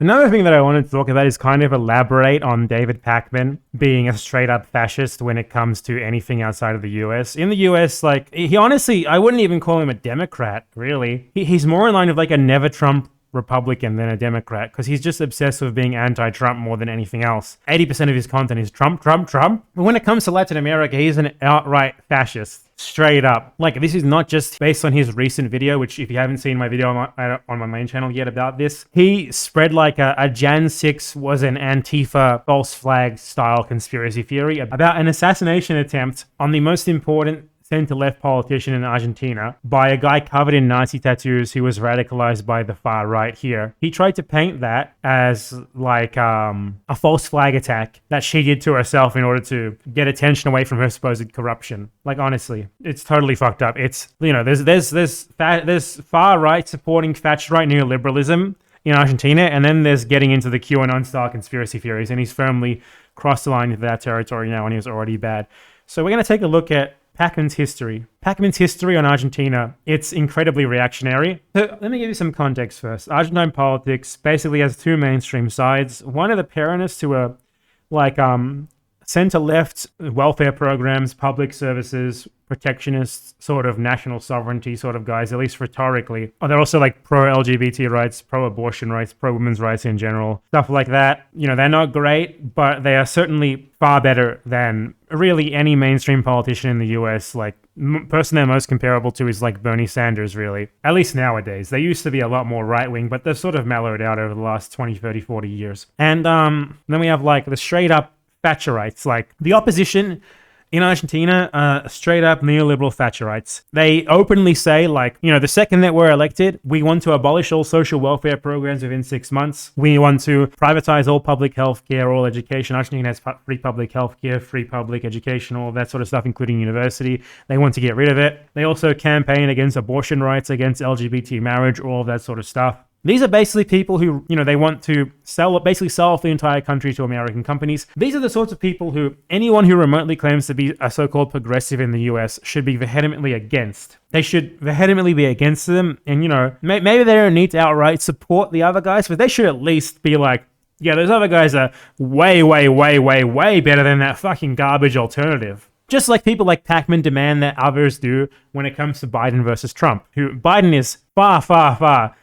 Another thing that I wanted to talk about is kind of elaborate on David Pakman being a straight up fascist when it comes to anything outside of the US. In the US, like, he honestly, I wouldn't even call him a Democrat, really. He's more in line of like a never Trump Republican than a Democrat, because he's just obsessed with being anti-Trump more than anything else. 80% of his content is Trump, Trump, Trump. But when it comes to Latin America, he's an outright fascist. Straight up. Like, this is not just based on his recent video, which if you haven't seen my video on my main channel yet about this, he spread like a Jan 6 was an Antifa false flag style conspiracy theory about an assassination attempt on the most important center-left politician in Argentina by a guy covered in Nazi tattoos who was radicalized by the far right here. He tried to paint that as like a false flag attack that she did to herself in order to get attention away from her supposed corruption. Like, honestly, it's totally fucked up. It's, you know, there's far right supporting fact right neoliberalism in Argentina, and then there's getting into the QAnon style conspiracy theories, and he's firmly crossed the line into that territory now, and he was already bad. So we're going to take a look at Pakman's history. Pakman's history on Argentina, it's incredibly reactionary. So let me give you some context first. Argentine politics basically has two mainstream sides. One are the Peronists, who are like center-left welfare programs, public services, protectionist sort of national sovereignty sort of guys, at least rhetorically. Oh, they're also like pro-LGBT rights, pro-abortion rights, pro-women's rights in general, stuff like that. You know, they're not great, but they are certainly far better than really any mainstream politician in the US. Like, person they're most comparable to is like Bernie Sanders, really. At least nowadays. They used to be a lot more right-wing, but they've sort of mellowed out over the last 20, 30, 40 years. And then we have like the straight-up Thatcherites, like the opposition in Argentina, straight up neoliberal Thatcherites. They openly say, like, you know, the second that we're elected, we want to abolish all social welfare programs within 6 months. We want to privatize all public health care, all education. Argentina has free public health care, free public education, all that sort of stuff, including university. They want to get rid of it. They also campaign against abortion rights, against LGBT marriage, all of that sort of stuff. These are basically people who, you know, they want to sell off the entire country to American companies. These are the sorts of people who anyone who remotely claims to be a so-called progressive in the US should be vehemently against. They should vehemently be against them. And, you know, maybe they don't need to outright support the other guys, but they should at least be like, yeah, those other guys are way, way, way, way, way better than that fucking garbage alternative. Just like people like Pakman demand that others do when it comes to Biden versus Trump, who Biden is far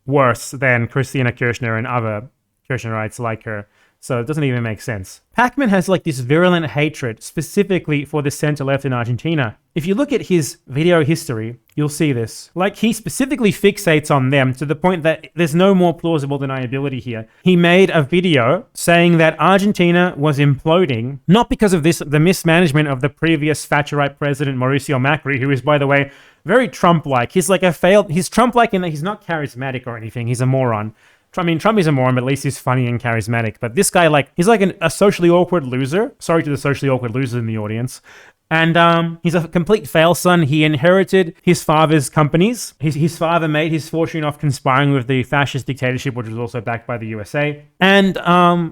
worse than Christina Kirchner and other Kirchnerites like her. So it doesn't even make sense. Pakman has like this virulent hatred specifically for the center-left in Argentina. If you look at his video history, you'll see this. Like, he specifically fixates on them to the point that there's no more plausible deniability here. He made a video saying that Argentina was imploding, not because of the mismanagement of the previous Thatcherite president, Mauricio Macri, who is, by the way, very Trump-like. He's Trump-like in that he's not charismatic or anything. He's a moron. I mean, Trump is a moron, but at least he's funny and charismatic. But this guy, like, he's like a socially awkward loser. Sorry to the socially awkward losers in the audience. And he's a complete fail son. He inherited his father's companies. His father made his fortune off conspiring with the fascist dictatorship, which was also backed by the USA. And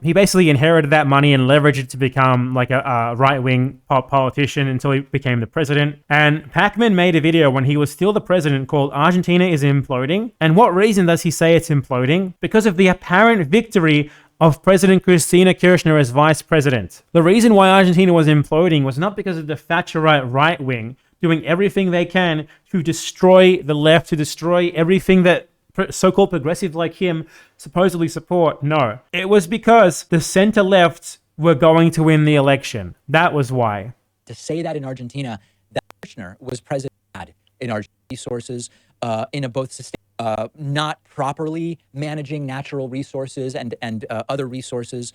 he basically inherited that money and leveraged it to become like a right-wing politician until he became the president. And Pakman made a video when he was still the president called Argentina is Imploding. And what reason does he say it's imploding? Because of the apparent victory of President Christina Kirchner as vice president. The reason why Argentina was imploding was not because of the Thatcherite right wing doing everything they can to destroy the left, to destroy everything that so-called progressives like him supposedly support. No, it was because the center left were going to win the election. That was why. To say that in Argentina, that Kirchner was president in Argentina resources in a both sustainable not properly managing natural resources and other resources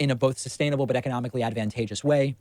in a both sustainable but economically advantageous way.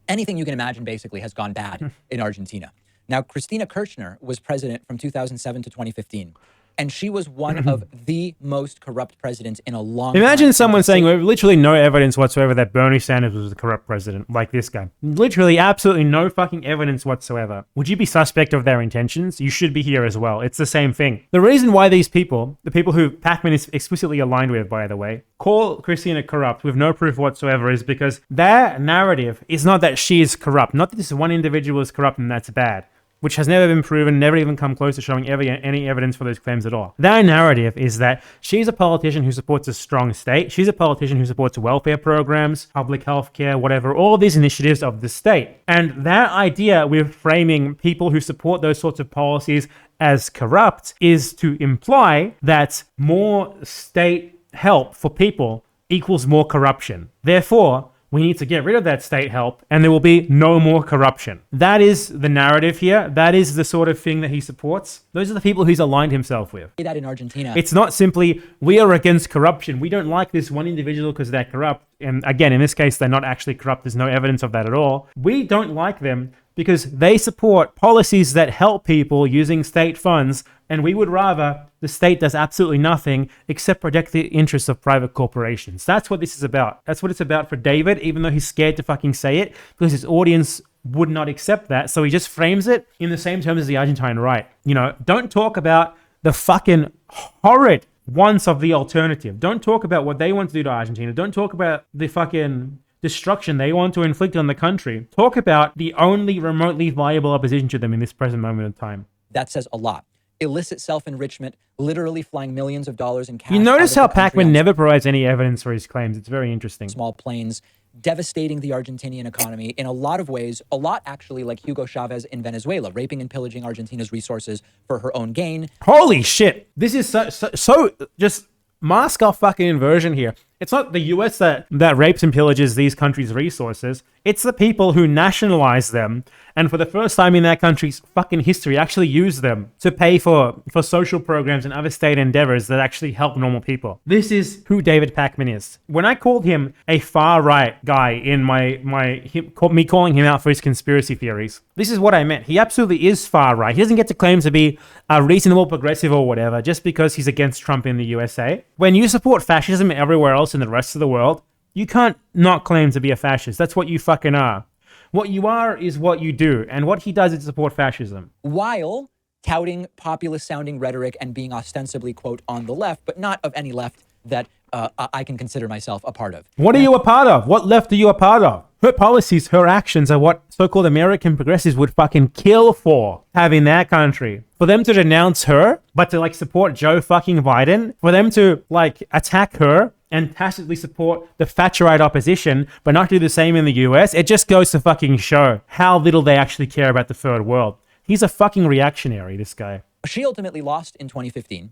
Anything you can imagine basically has gone bad in Argentina. Now, Christina Kirchner was president from 2007 to 2015. And she was one of the most corrupt presidents in a long time. Imagine someone saying, we have literally no evidence whatsoever that Bernie Sanders was a corrupt president, like this guy. Literally, absolutely no fucking evidence whatsoever. Would you be suspect of their intentions? You should be here as well. It's the same thing. The reason why these people, the people who Pakman is explicitly aligned with, by the way, call Christina corrupt with no proof whatsoever is because their narrative is not that she is corrupt, not that this one individual is corrupt and that's bad. which has never been proven, never even come close to showing any evidence for those claims at all. Their narrative is that she's a politician who supports a strong state. She's a politician who supports welfare programs, public health care, whatever, all these initiatives of the state. And that idea with framing people who support those sorts of policies as corrupt is to imply that more state help for people equals more corruption. Therefore, we need to get rid of that state help and there will be no more corruption. That is the narrative here. That is the sort of thing that he supports. Those are the people he's aligned himself with. That in Argentina. It's not simply, we are against corruption. We don't like this one individual because they're corrupt. And again, in this case, they're not actually corrupt. There's no evidence of that at all. We don't like them because they support policies that help people using state funds, and we would rather the state does absolutely nothing except protect the interests of private corporations. That's what this is about. That's what it's about for David, even though he's scared to fucking say it because his audience would not accept that. So he just frames it in the same terms as the Argentine right. You know, don't talk about the fucking horrid wants of the alternative. Don't talk about what they want to do to Argentina. Don't talk about the fucking destruction they want to inflict on the country. Talk about the only remotely viable opposition to them in this present moment of time. That says a lot. Illicit self-enrichment, literally flying millions of dollars in cash. You notice how Pakman never provides any evidence for his claims. It's very interesting. Small planes, devastating the Argentinian economy in a lot of ways, a lot actually like Hugo Chavez in Venezuela, raping and pillaging Argentina's resources for her own gain. Holy shit. This is so just mask our fucking inversion here. It's not the US that rapes and pillages these countries' resources. It's the people who nationalize them and for the first time in their country's fucking history actually use them to pay for social programs and other state endeavors that actually help normal people. This is who David Pakman is. When I called him a far-right guy in me calling him out for his conspiracy theories, this is what I meant. He absolutely is far-right. He doesn't get to claim to be a reasonable progressive or whatever just because he's against Trump in the USA. When you support fascism everywhere else in the rest of the world, you can't not claim to be a fascist. That's what you fucking are. What you are is what you do, and what he does is support fascism. While touting populist-sounding rhetoric and being ostensibly, quote, on the left, but not of any left that I can consider myself a part of. What are you a part of? What left are you a part of? Her policies, her actions are what so-called American progressives would fucking kill for having their country. For them to denounce her, but to like support Joe fucking Biden, for them to like attack her and tacitly support the Thatcherite opposition, but not do the same in the US, it just goes to fucking show how little they actually care about the third world. He's a fucking reactionary, this guy. She ultimately lost in 2015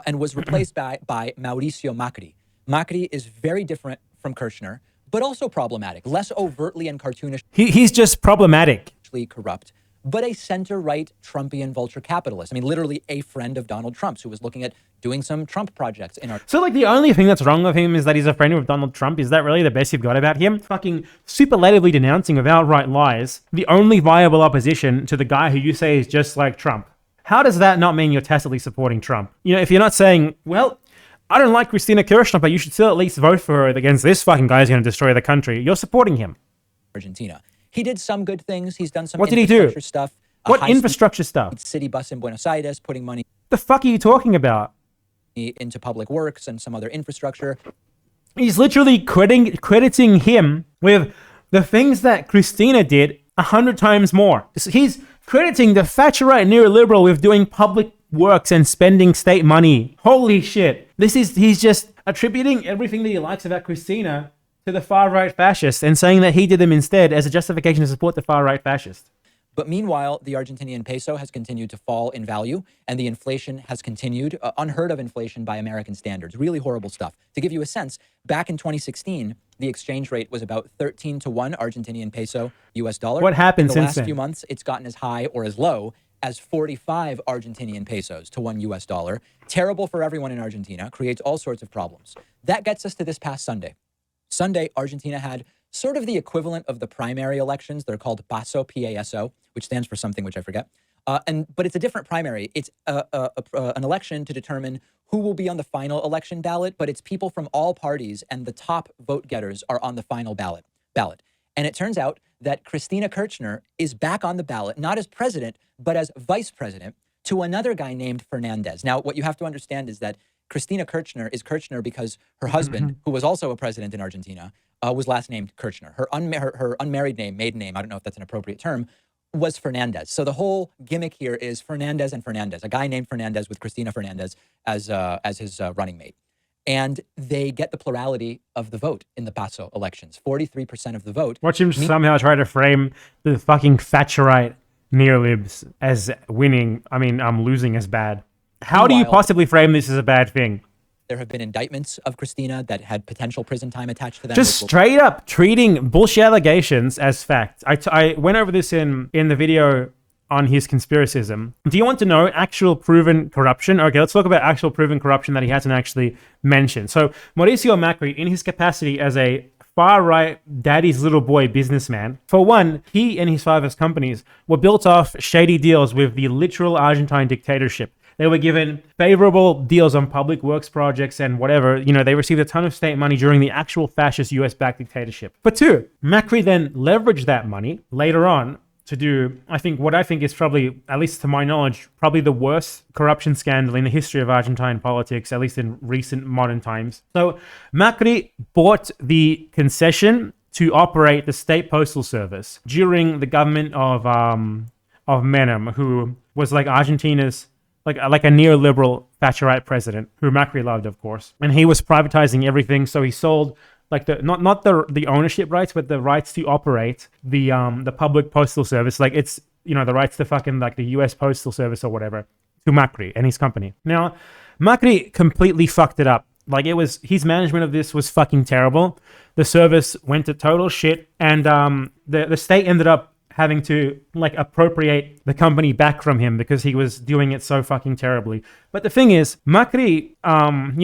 and was replaced by Mauricio Macri. Macri is very different from Kirchner, but also problematic, less overtly and cartoonish. He's just problematic. Corrupt, but a center-right Trumpian vulture capitalist. I mean, literally a friend of Donald Trump's who was looking at doing some Trump projects in our... So, like, the only thing that's wrong with him is that he's a friend of Donald Trump. Is that really the best you've got about him? Fucking superlatively denouncing with outright lies the only viable opposition to the guy who you say is just like Trump. How does that not mean you're tacitly supporting Trump? You know, if you're not saying, well, I don't like Christina Kirchner, but you should still at least vote for her against this fucking guy who's going to destroy the country, you're supporting him. Argentina. He did some good things. He's done some What did he do? Stuff. What infrastructure stuff? City bus in Buenos Aires, putting money... The fuck are you talking about? ...into public works and some other infrastructure. He's literally crediting him with the things that Christina did 100 times more. He's crediting the Thatcherite neoliberal with doing public works and spending state money. Holy shit. He's just attributing everything that he likes about Christina to the far-right fascist and saying that he did them instead as a justification to support the far-right fascist. But meanwhile, the Argentinian peso has continued to fall in value, and the inflation has continued, unheard of inflation by American standards. Really horrible stuff. To give you a sense, back in 2016, the exchange rate was about 13 to 1 Argentinian peso, US dollar. What happened since then? In the last few months, it's gotten as high or as low as 45 Argentinian pesos to 1 US dollar. Terrible for everyone in Argentina, creates all sorts of problems. That gets us to this past Sunday. Sunday, Argentina had sort of the equivalent of the primary elections. They're called PASO, P-A-S-O, which stands for something which I forget. But it's a different primary. It's an election to determine who will be on the final election ballot, but it's people from all parties, and the top vote getters are on the final ballot. And it turns out that Christina Kirchner is back on the ballot, not as president, but as vice president, to another guy named Fernandez. Now, what you have to understand is that Christina Kirchner is Kirchner because her husband, who was also a president in Argentina, was last named Kirchner. Her unmarried name, maiden name, I don't know if that's an appropriate term, was Fernandez. So the whole gimmick here is Fernandez and Fernandez, a guy named Fernandez with Cristina Fernandez as his running mate. And they get the plurality of the vote in the PASO elections, 43% of the vote. Watch him somehow try to frame the fucking Thatcherite neolibs as winning. I mean, I'm losing as bad. How do you possibly frame this as a bad thing? There have been indictments of Cristina that had potential prison time attached to them. Just straight up treating bullshit allegations as facts. I went over this in the video on his conspiracism. Do you want to know actual proven corruption? Okay, let's talk about actual proven corruption that he hasn't actually mentioned. So Mauricio Macri, in his capacity as a far-right daddy's little boy businessman, for one, he and his father's companies were built off shady deals with the literal Argentine dictatorship. They were given favorable deals on public works projects and whatever. You know, they received a ton of state money during the actual fascist US-backed dictatorship. But two, Macri then leveraged that money later on to do, what I think is probably, at least to my knowledge, probably the worst corruption scandal in the history of Argentine politics, at least in recent modern times. So Macri bought the concession to operate the state postal service during the government of Menem, who was like Argentina's like a neoliberal Thatcherite president who Macri loved, of course. And he was privatizing everything, so he sold like not the ownership rights, but the rights to operate the public postal service. Like it's, you know, the rights to fucking like the US Postal Service or whatever to Macri and his company. Now, Macri completely fucked it up. Like his management of this was fucking terrible. The service went to total shit, and the state ended up having to like appropriate the company back from him because he was doing it so fucking terribly. But the thing is, Macri,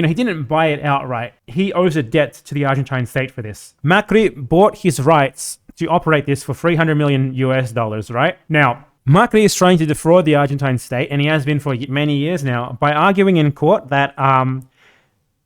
he didn't buy it outright. He owes a debt to the Argentine state for this. Macri bought his rights to operate this for $300 million US, right? Now, Macri is trying to defraud the Argentine state, and he has been for many years now, by arguing in court that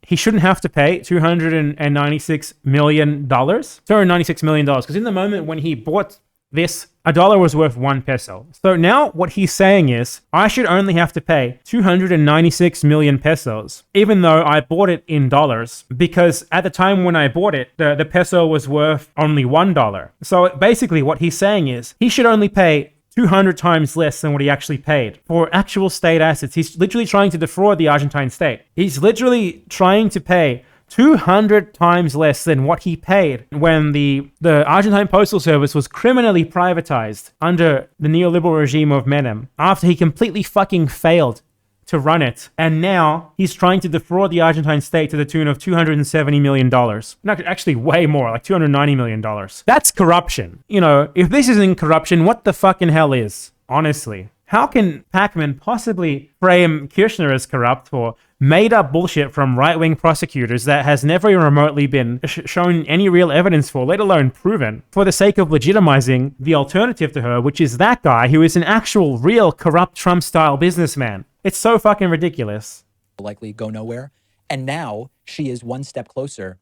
he shouldn't have to pay $296 million. $296 million, because in the moment when he bought this, a dollar was worth 1 peso. So now what he's saying is, I should only have to pay 296 million pesos, even though I bought it in dollars, because at the time when I bought it, the peso was worth only $1. So basically what he's saying is, he should only pay 200 times less than what he actually paid for actual state assets. He's literally trying to defraud the Argentine state. He's literally trying to pay 200 times less than what he paid when the Argentine Postal Service was criminally privatized under the neoliberal regime of Menem, after he completely fucking failed to run it. And now he's trying to defraud the Argentine state to the tune of $270 million. No, actually way more, like $290 million. That's corruption. You know, if this isn't corruption, what the fucking hell is? Honestly. How can Pakman possibly frame Kirchner as corrupt for made-up bullshit from right-wing prosecutors that has never remotely been shown any real evidence for, let alone proven, for the sake of legitimizing the alternative to her, which is that guy who is an actual, real, corrupt Trump-style businessman? It's so fucking ridiculous. Likely go nowhere. And now she is one step closer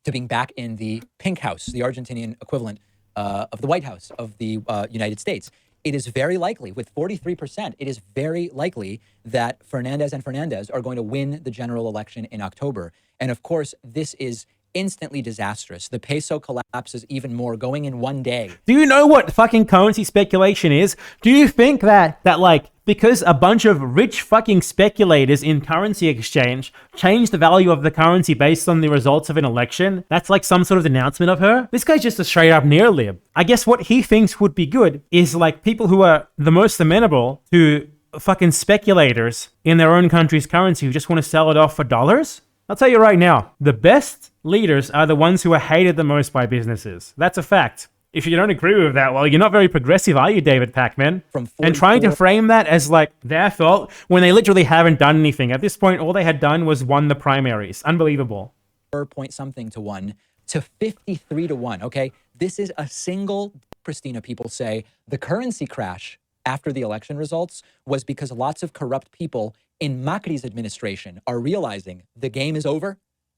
to being back in the Pink House, the Argentinian equivalent of the White House of the United States. It is very likely, with 43%, it is very likely that Fernandez and Fernandez are going to win the general election in October. And of course, this is instantly disastrous. The peso collapses even more, going in one day. Do you know what fucking currency speculation is? Do you think that like, because a bunch of rich fucking speculators in currency exchange change the value of the currency based on the results of an election, that's like some sort of denouncement of her? This guy's just a straight up neolib. I guess what he thinks would be good is like people who are the most amenable to fucking speculators in their own country's currency who just want to sell it off for dollars. I'll tell you right now, the best leaders are the ones who are hated the most by businesses. That's a fact. If you don't agree with that, well, you're not very progressive, are you, David Pakman? And trying to frame that as like their fault when they literally haven't done anything. At this point, all they had done was won the primaries. Unbelievable. Point something to 1 to 53 to 1. Okay, this is a single. Christina, people say the currency crash after the election results was because lots of corrupt people in Macri's administration are realizing the game is over,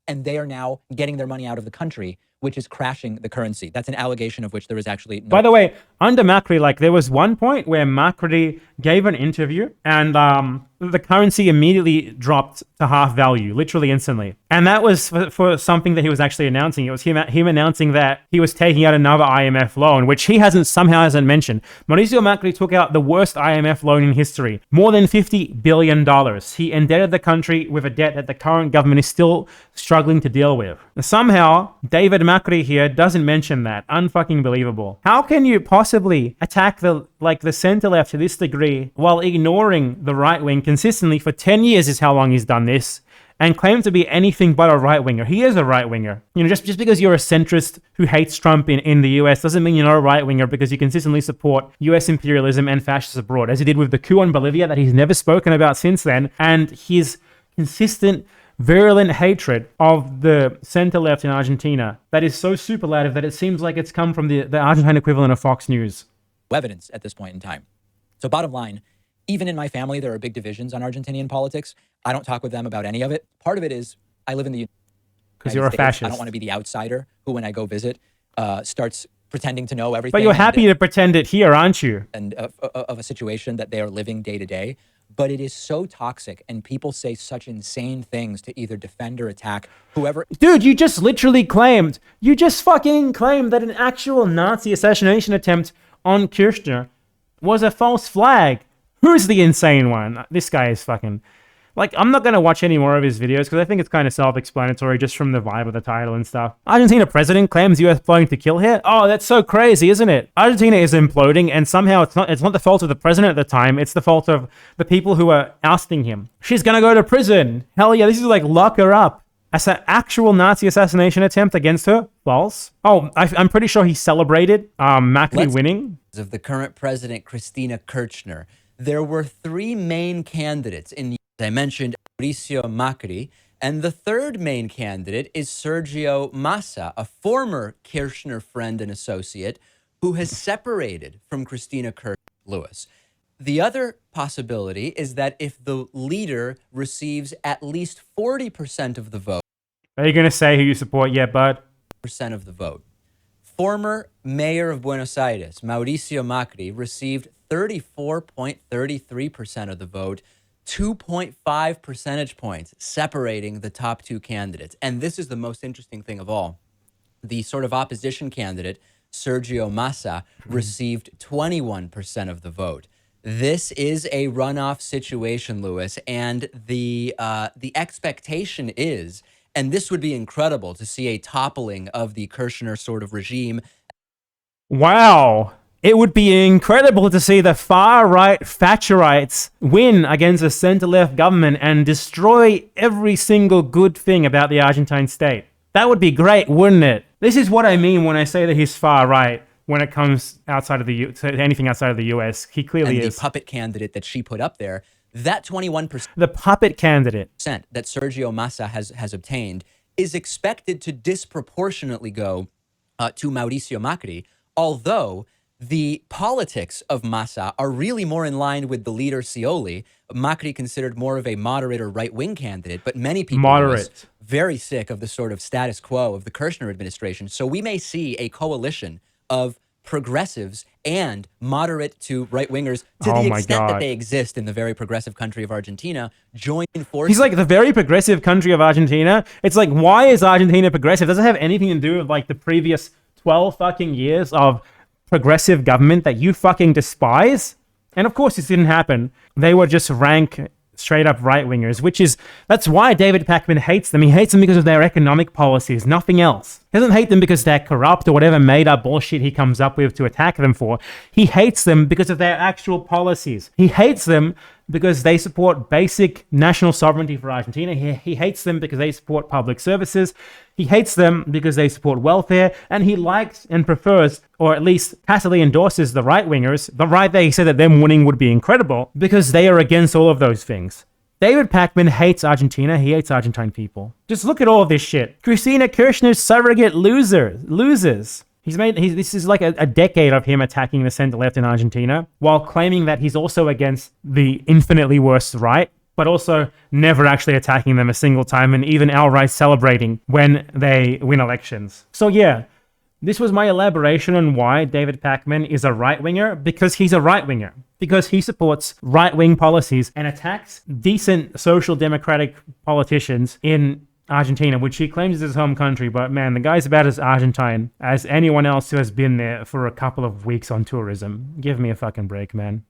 and they are now getting their money out of the country, which is crashing the currency. That's an allegation of which there is actually no. By the way, under Macri, like there was one point where Macri gave an interview and the currency immediately dropped to half value, literally instantly. And that was for something that he was actually announcing. It was him announcing that he was taking out another IMF loan, which he somehow hasn't mentioned. Mauricio Macri took out the worst IMF loan in history, more than $50 billion. He indebted the country with a debt that the current government is still struggling to deal with. Somehow, David Macri here doesn't mention that. Unfucking believable. How can you possibly attack the center left to this degree while ignoring the right wing consistently for 10 years is how long he's done this, and claim to be anything but a right winger? He is a right winger. You know, just because you're a centrist who hates Trump in the US doesn't mean you're not a right winger, because you consistently support US imperialism and fascists abroad, as he did with the coup on Bolivia that he's never spoken about since then, and his consistent virulent hatred of the center left in Argentina that is so superlative that it seems like it's come from the Argentine equivalent of Fox News. Evidence at this point in time. So bottom line, even in my family, there are big divisions on Argentinian politics. I don't talk with them about any of it. Part of it is I live in the United States. Because you're a fascist. I don't want to be the outsider who, when I go visit, starts pretending to know everything. But you're happy to pretend it here, aren't you? And of a situation that they are living day to day. But it is so toxic, and people say such insane things to either defend or attack whoever. Dude, you just fucking claimed that an actual Nazi assassination attempt on Kirchner was a false flag. Who's the insane one? This guy is fucking... Like, I'm not going to watch any more of his videos because I think it's kind of self-explanatory just from the vibe of the title and stuff. Argentina president claims US plotting to kill her? Oh, that's so crazy, isn't it? Argentina is imploding, and somehow it's not the fault of the president at the time. It's the fault of the people who are ousting him. She's going to go to prison. Hell yeah, this is like lock her up. As an actual Nazi assassination attempt against her? False. Oh, I'm pretty sure he celebrated Macri winning. Of the current president, Cristina Kirchner, there were three main candidates. I mentioned Mauricio Macri, and the third main candidate is Sergio Massa, a former Kirchner friend and associate who has separated from Cristina Kirchner Lewis. The other possibility is that if the leader receives at least 40% of the vote. Are you going to say who you support yet, bud? Percent of the vote. Former mayor of Buenos Aires, Mauricio Macri, received 34.33% of the vote, 2.5 percentage points separating the top two candidates. And this is the most interesting thing of all. The sort of opposition candidate, Sergio Massa, received 21% of the vote. This is a runoff situation, Lewis, and the expectation is, and this would be incredible to see a toppling of the Kirchner sort of regime. Wow. It would be incredible to see the far-right Thatcherites win against a center-left government and destroy every single good thing about the Argentine state. That would be great, wouldn't it? This is what I mean when I say that he's far-right when it comes outside of to anything outside of the US. He clearly is. And the puppet candidate that she put up there, that 21%. The puppet candidate. That Sergio Massa has obtained is expected to disproportionately go to Mauricio Macri, although the politics of Massa are really more in line with the leader Scioli. Macri considered more of a moderate or right-wing candidate, but many people are very sick of the sort of status quo of the Kirchner administration. So we may see a coalition of progressives and moderate to right-wingers, to the extent that they exist in the very progressive country of Argentina, join forces. He's like, the very progressive country of Argentina? It's like, why is Argentina progressive? Does it have anything to do with like the previous 12 fucking years of progressive government that you fucking despise? And of course this didn't happen. They were just rank straight up right-wingers, that's why David Pakman hates them. He hates them because of their economic policies, nothing else. He doesn't hate them because they're corrupt or whatever made up bullshit he comes up with to attack them for. He hates them because of their actual policies. He hates them because they support basic national sovereignty for Argentina. He hates them because they support public services. He hates them because they support welfare. And he likes and prefers, or at least tacitly endorses, the right-wingers. The right there, he said that them winning would be incredible because they are against all of those things. David Pakman hates Argentina. He hates Argentine people. Just look at all of this shit. Cristina Kirchner's surrogate losers. This is like a decade of him attacking the center-left in Argentina while claiming that he's also against the infinitely worse right, but also never actually attacking them a single time and even outright celebrating when they win elections. So yeah, This was my elaboration on why David Pakman is a right-winger, because he's a right-winger. Because he supports right-wing policies and attacks decent social democratic politicians in Argentina, which he claims is his home country. But man, the guy's about as Argentine as anyone else who has been there for a couple of weeks on tourism. Give me a fucking break, man.